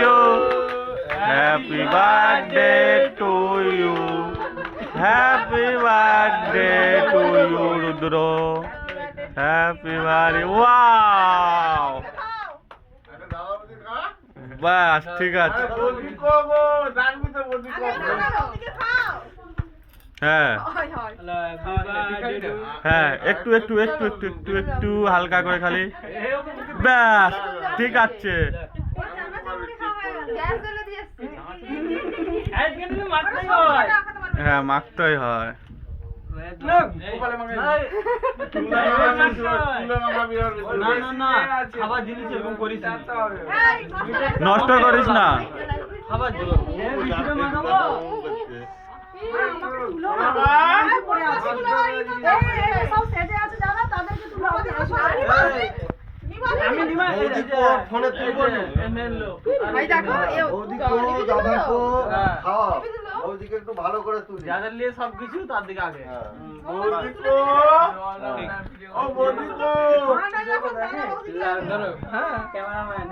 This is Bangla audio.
you. Happy birthday to you. Happy birthday to you, Rudro. Happy birthday. Wow. বাস ঠিক আছে। হ্যাঁ হ্যাঁ একটু একটু একটু একটু একটু একটু হালকা করে খালি ব্যাস ঠিক আছে। হ্যাঁ মাখতেই হয়। নষ্ট করিস না। একটু ভালো করে তুলি যাদের নিয়ে সবকিছু তার দিকে আগে ক্যামেরাম্যান